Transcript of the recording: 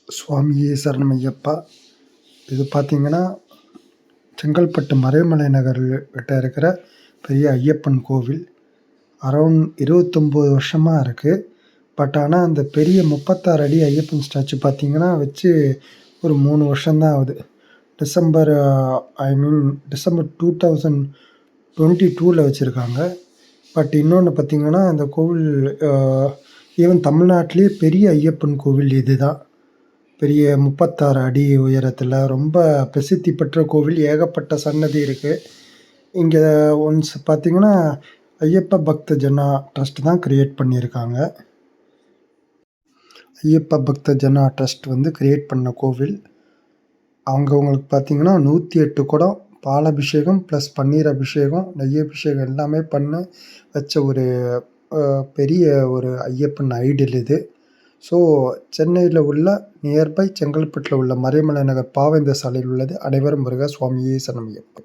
சுவாமியே சரணமையப்பா! இது பார்த்தீங்கன்னா, செங்கல்பட்டு மறைமலை நகர் கிட்ட இருக்கிற பெரிய ஐயப்பன் கோவில். அரவுண்ட் 29 வருஷமா இருக்கு. பட் ஆனா, அந்த பெரிய 36 அடி ஐயப்பன் ஸ்டாச்சு பார்த்தீங்கன்னா, வச்சு ஒரு 3 வருஷம் தான் ஆகுது. டிசம்பர் ஐ மீன் டிசம்பர் 2022ல வச்சிருக்காங்க. பட் இன்னொன்னு பார்த்தீங்கன்னா, இந்த கோவில் ஈவன் தமிழ்நாட்டிலேயே பெரிய ஐயப்பன் கோவில் இதுதான். பெரிய 36 அடி உயரத்தில ரொம்ப பிரசித்தி பெற்ற கோவில். ஏகப்பட்ட சன்னதி இருக்கு. இங்க ஒன்ஸ் பார்த்தீங்கன்னா, ஐயப்ப பக்த ஜனா ட்ரஸ்ட் தான் கிரியேட் பண்ணியிருக்காங்க. ஐயப்ப பக்த ஜனா ட்ரஸ்ட் வந்து கிரியேட் பண்ண கோவில். அவங்களுக்கு பார்த்தீங்கன்னா 108 குடம் பாலபிஷேகம் ப்ளஸ் பன்னீர் அபிஷேகம், நெய் அபிஷேகம் எல்லாமே பண்ணி வச்ச ஒரு பெரிய ஒரு ஐயப்பன் ஐடில் இது. ஸோ சென்னையில உள்ள நியர்பை செங்கல்பட்டுல உள்ள மறைமலை நகர் பாவேந்தர் சாலையில் உள்ளது. அனைவரும் வருக! சுவாமியே சரணமையப்பா!